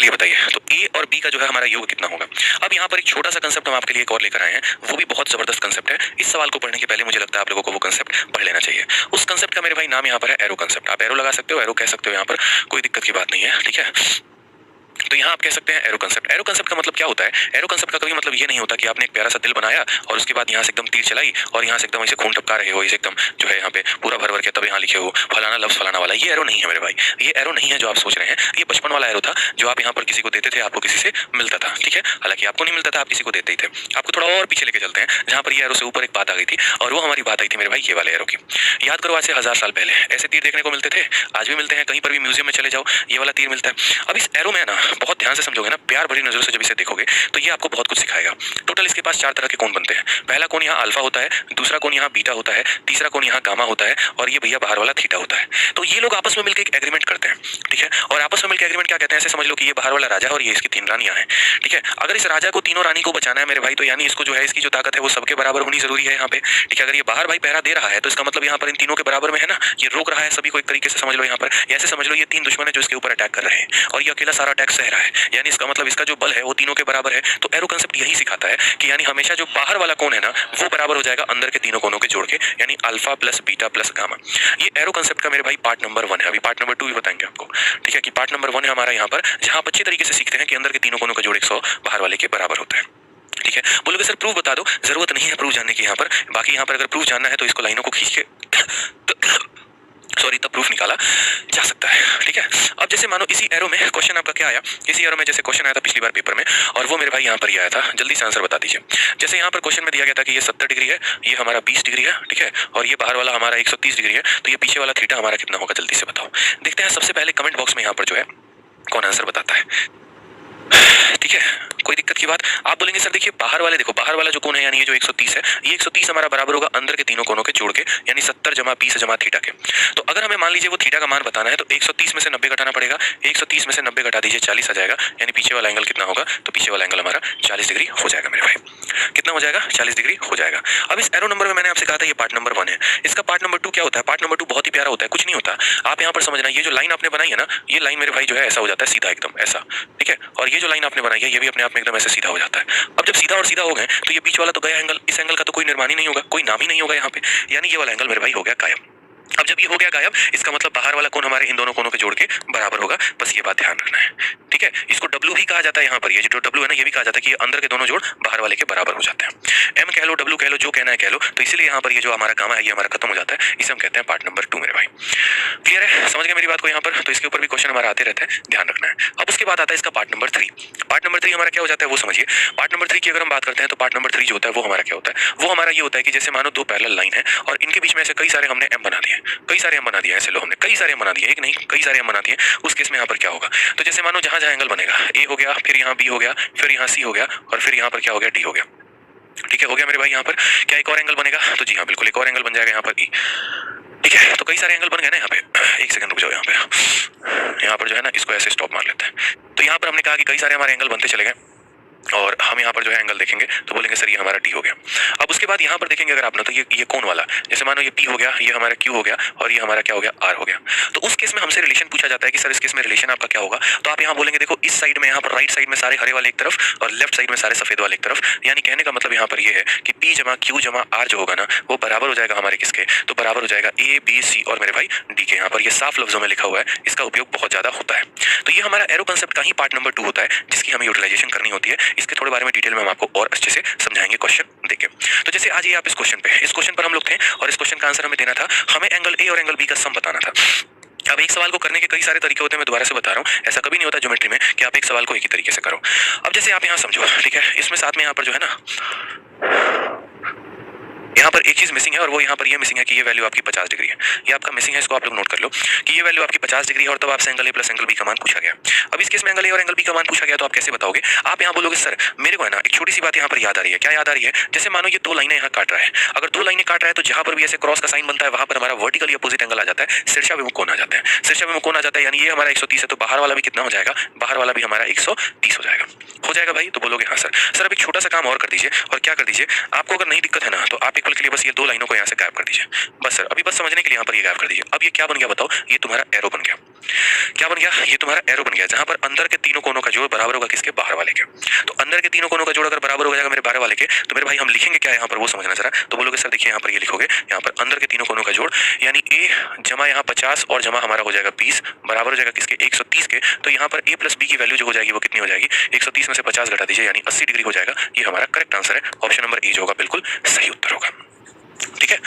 चलिए बताइए, तो ए और बी का जो है हमारा योग कितना होगा। अब यहाँ पर एक छोटा सा कंसेप्ट हम आपके लिए एक और लेकर आए हैं, वो भी बहुत जबरदस्त कंसेप्ट है। इस सवाल को पढ़ने के पहले मुझे लगता है आप लोगों को वो कंसेप्ट पढ़ लेना चाहिए। उस कंसेप्ट का मेरे भाई नाम यहाँ पर है एरो कंसेप्ट। आप एरो लगा सकते हो, एरो कह सकते हो, यहाँ पर कोई दिक्कत की बात नहीं है, ठीक है। तो यहाँ आप कह सकते हैं एरो कंसेप्ट। एरो कंसेप्ट का मतलब क्या होता है? एरो कंसेप्ट का कभी मतलब ये नहीं होता कि आपने एक प्यारा सा दिल बनाया और उसके बाद यहाँ से एकदम तीर चलाई और यहाँ से एकदम ऐसे खून टपका रहे हो, इसे एकदम जो है यहाँ पे पूरा भर भर के तब यहाँ लिखे हो फलाना लफ्ज फलाना वाला। ये एरो नहीं है मेरे भाई, ये एरो नहीं है जो आप सोच रहे हैं। ये बचपन वाला एरो था जो आप यहाँ पर किसी को देते थे, आपको किसी से मिलता था, ठीक है। हालांकि आपको नहीं मिलता था, आप किसी को देते ही थे। आपको थोड़ा और पीछे लेके चलते हैं, जहाँ पर ये एरो से ऊपर एक बात आ गई थी, और वो हमारी बात आई थी मेरे भाई ये वाले एरो की। याद करो, आज से 1000 साल पहले ऐसे तीर देखने को मिलते थे, आज भी मिलते हैं। कहीं पर भी म्यूजियम में चले जाओ, ये वाला तीर मिलता है। अब इस एरो में ना बहुत ध्यान से समझोगे ना, प्यार भरी नजरों से जब इसे देखोगे तो ये आपको बहुत कुछ सिखाएगा। टोटल इसके पास 4 तरह के कोण बनते हैं। पहला कोण यहाँ अल्फा होता है, दूसरा कोण यहाँ बीटा होता है, तीसरा कोण यहाँ गामा होता है, और ये भैया बाहर वाला थीटा होता है। तो ये लोग आपस में मिलकर एक एग्रीमेंट करते हैं, ठीक है। और आपस में मिलकर एग्रीमेंट क्या कहते हैं, ऐसे समझ लो कि ये बाहर वाला राजा है और ये इसकी 3 रानियां हैं, ठीक है। अगर इस राजा को तीनों रानी को बचाना है मेरे भाई, तो यानी इसको जो है इसकी जो ताकत है वो सबके बराबर होनी जरूरी है यहाँ पे, ठीक है। अगर ये बाहर भाई पहरा दे रहा है तो इसका मतलब यहाँ पर इन तीनों के बराबर में है ना, ये रोक रहा है सभी को एक तरीके से, समझ लो यहाँ पर। ऐसे समझ लो ये 3 दुश्मन है जो इसके ऊपर अटैक कर रहे हैं और ये अकेला सारा अटैक सह रहा है, यानी इसका मतलब इसका जो बल है वो तीनों के बराबर है। तो एरो कंसेप्ट यही सिखाता है कि यानी हमेशा जो बाहर वाला कोण है ना वो बराबर हो जाएगा अंदर के तीनों कोणों के जोड़ के, यानी alpha plus beta plus gamma. ये एरो कंसेप्ट का मेरे भाई पार्ट नंबर 1 है। अभी पार्ट नंबर 2 भी बताएंगे आपको, ठीक है, कि पार्ट नंबर 1 है हमारा यहाँ पर, जहां आप अच्छी तरीके से सीखते हैं कि अंदर के तीनों कोणों का जोड़ 100 बाहर वाले के बराबर होता है, ठीक है। बोलोगे सर प्रूफ बता दो, जरूरत नहीं है प्रूफ जानने की यहाँ पर। बाकी यहाँ पर अगर प्रूफ जानना है तो इसको लाइनों को खींच के सॉरी तब प्रूफ निकाला जा सकता है, ठीक है। अब जैसे मानो इसी एरो में क्वेश्चन आपका क्या आया, इसी एरो में जैसे क्वेश्चन आया था पिछली बार पेपर में, और वो मेरे भाई यहाँ पर ही आया था। जल्दी से आंसर बता दीजिए। जैसे यहाँ पर क्वेश्चन में दिया गया था कि ये 70 डिग्री है, ये हमारा 20 डिग्री है, ठीक है, और ये बाहर वाला हमारा 130 डिग्री है, तो ये पीछे वाला थीटा हमारा कितना होगा, जल्दी से बताओ। देखते हैं सबसे पहले कमेंट बॉक्स में यहाँ पर जो है कौन आंसर बताता है, ठीक है। कोई दिक्कत की बात। आप बोलेंगे सर देखिए बाहर वाले, देखो बाहर वाला जो कोण है यानी ये जो 130 है, ये 130 हमारा बराबर होगा अंदर के तीनों कोणों के जोड़ के, यानी 70 जमा 20 जमा थीटा के। तो अगर हमें मान लीजिए वो थीटा का मान बताना है तो 130 में से 90 घटाना पड़ेगा। 130 में से 90 घटा दीजिए, 40 आ जाएगा, यानी पीछे वाला एंगल कितना होगा, तो पीछे वाला एंगल हमारा 40 डिग्री हो जाएगा मेरे भाई। कितना हो जाएगा, 40 डिग्री हो जाएगा। अब इस एरो नंबर में मैंने आपसे कहा था ये पार्ट नंबर 1 है। इसका पार्ट नंबर 2 क्या होता है? पार्ट नंबर 2 बहुत ही प्यारा होता है, कुछ नहीं होता। आप यहाँ पर समझना, ये जो लाइन आपने बनाई है ना, ये लाइन मेरे भाई जो है ऐसा हो जाता है सीधा एकदम ऐसा, ठीक है। और ये जो लाइन आपने बनाई है ये भी अपने आप में एकदम ऐसे सीधा हो जाता है। अब जब सीधा और सीधा हो गए तो ये बीच वाला तो गया एंगल, इस एंगल का तो कोई निर्माण ही नहीं होगा, कोई नाम ही नहीं होगा यहाँ पे, यानी ये वाला एंगल मेरे भाई हो गया गायब। अब जब ये हो गया गायब, इसका मतलब बाहर वाला कोण हमारे इन दोनों कोणों के जोड़ के बराबर होगा, बस ये बात ध्यान रखना है, ठीक है। इसको डब्ल्यू भी कहा जाता है यहाँ पर, ये जो डब्ल्यू है ना ये भी कहा जाता है कि अंदर के दोनों जोड़ बाहर वाले के बराबर हो जाते हैं। एम कह लो, डब्ल्यू कह लो, जो कहना है कह लो। तो इसलिए यहाँ पर ये जो हमारा गामा है ये हमारा खत्म हो जाता है, इसे हम कहते हैं पार्ट नंबर 2 मेरे भाई। क्लियर है, समझ गए मेरी बात को यहाँ पर? तो इसके ऊपर भी क्वेश्चन हमारा आते रहते हैं, ध्यान रखना है। अब उसके बाद आता है इसका पार्ट नंबर 3। पार्ट नंबर 3 हमारा क्या हो जाता है वो समझिए। पार्ट नंबर 3 की अगर हम बात करते हैं तो पार्ट नंबर 3 जो होता है वो हमारा क्या होता है, वो हमारा ये होता है कि जैसे मानो 2 पैरेलल लाइन है और इनके बीच में ऐसे कई सारे हमने एम बना दिए, कई सारे एम बना दिए, ऐसे लो हमने कई सारे एम बना दिए, एक नहीं कई सारे एम बना दिए। उस केस में यहाँ पर क्या होगा, तो जैसे मानो जहां जहां एंगल बनेगा, ए हो गया, फिर यहाँ बी हो गया, फिर यहाँ सी हो गया, और फिर यहाँ पर क्या हो गया, डी हो गया, ठीक है। हो गया मेरे भाई यहाँ पर क्या एक और एंगल बनेगा, तो जी हाँ बिल्कुल एक और एंगल बन जाएगा यहाँ पर ई, ठीक है। तो कई सारे एंगल बन गए ना यहाँ पे। एक सेकंड रुक जाओ, यहाँ पर जो है ना इसको ऐसे स्टॉप मार लेते हैं। तो यहाँ पर हमने कहा कि कई सारे हमारे एंगल बनते चले गए और हम यहाँ पर जो है एंगल देखेंगे तो बोलेंगे सर ये हमारा डी हो गया। अब उसके बाद यहाँ पर देखेंगे अगर आप ना, तो ये कोण वाला, जैसे मानो ये पी हो गया, ये हमारा क्यू हो गया, और ये हमारा क्या हो गया, आर हो गया। तो उस केस में हमसे रिलेशन पूछा जाता है कि सर इस केस में रिलेशन आपका क्या होगा। तो आप यहाँ बोलेंगे देखो इस साइड में, यहाँ पर राइट साइड में सारे हरे वाले एक तरफ और लेफ्ट साइड में सारे सफेद वाले एक तरफ, यानी कहने का मतलब यहाँ पर ये है कि पी जमा क्यू जमा आर जो होगा ना वो बराबर हो जाएगा हमारे किसके, तो बराबर हो जाएगा ए बी सी और मेरे भाई डी के। यहाँ पर ये साफ लफ्जों में लिखा हुआ है, इसका उपयोग बहुत ज्यादा होता है। तो ये हमारा एरो कंसेप्ट का ही पार्ट नंबर 2 होता है जिसकी हमें यूटिलाइजेशन करनी होती है। इसके थोड़े बारे में डिटेल में हम आपको और अच्छे से समझाएंगे क्वेश्चन देके। तो जैसे आज ये आप इस क्वेश्चन पर हम लोग थे और इस क्वेश्चन का आंसर हमें देना था, हमें एंगल ए और एंगल बी का सम बताना था। अब एक सवाल को करने के कई सारे तरीके होते हैं, मैं दोबारा से बता रहा हूँ, ऐसा कभी नहीं होता ज्योमेट्री में कि आप एक सवाल को एक ही तरीके से करो। अब जैसे आप यहाँ समझो, ठीक है, इसमें साथ में यहाँ पर जो है ना यहाँ पर एक चीज मिसिंग है और वो यहाँ पर ये मिसिंग है कि ये वैल्यू आपकी 50 डिग्री है। ये आपका मिसिंग है, इसको आप लोग नोट कर लो कि ये वैल्यू आपकी 50 डिग्री है और तब आपसे angle A plus angle B का मान पूछा गया। अब इस केस में एंगल ए और एंगल बी का मान पूछा गया तो आप कैसे बताओगे? आप यहाँ बोलोगे सर मेरे को है ना एक छोटी सी बात यहाँ पर याद आ रही है। क्या याद आ रही है? जैसे मानो ये 2 लाइनें यहाँ काट रहा है, अगर 2 लाइनें काट रहा है तो जहां पर भी ऐसे क्रॉस का साइन बनता है वहां पर हमारा वर्टिकली अपोजिट एंगल आ जाता है, तिरछा विमुख कोण आ जाता है। तिरछा विमुख कोण आ जाता है यानी ये हमारा 130 है तो बाहर वाला भी कितना हो जाएगा, बाहर वाला भी हमारा 130 हो जाएगा। हो जाएगा भाई? तो बोलोगे हाँ सर। सर अब एक छोटा सा काम और कर दीजिए, और क्या कर दीजिए, आपको अगर नहीं दिक्कत है ना तो आप इक्वल के लिए बस ये दो लाइनों को यहाँ से गायब कर दीजिए। बस सर, अभी बस समझने के लिए यहाँ पर ये गायब कर दीजिए। अब ये क्या बन गया बताओ? ये तुम्हारा एरो बन गया। क्या बन गया? ये तुम्हारा एरो बन गया, जहां पर अंदर के तीनों कोनों का जोड़ बराबर होगा किसके? बाहर वाले के। तो अंदर के तीनों कोनों का जोड़ अगर बराबर हो जाएगा मेरे बाहर वाले के, तो मेरे भाई हम लिखेंगे क्या यहाँ पर वो समझना जरा। तो बोलोगे सर देखिए यहाँ पर ये लिखोगे, यहाँ पर अंदर के तीनों कोनों का जोड़ यानी ए जमा यहाँ 50 और जमा हमारा हो जाएगा 20 बराबर हो जाएगा किसके? 130 के। तो यहाँ पर ए प्लस बी की वैल्यू जो हो जाएगी वो कितनी हो जाएगी? 130 में से 50 घटा दीजिए यानी 80 डिग्री हो जाएगा। ये हमारा करेक्ट आंसर है, ऑप्शन नंबर ए जो होगा बिल्कुल सही उत्तर होगा। ठीक है।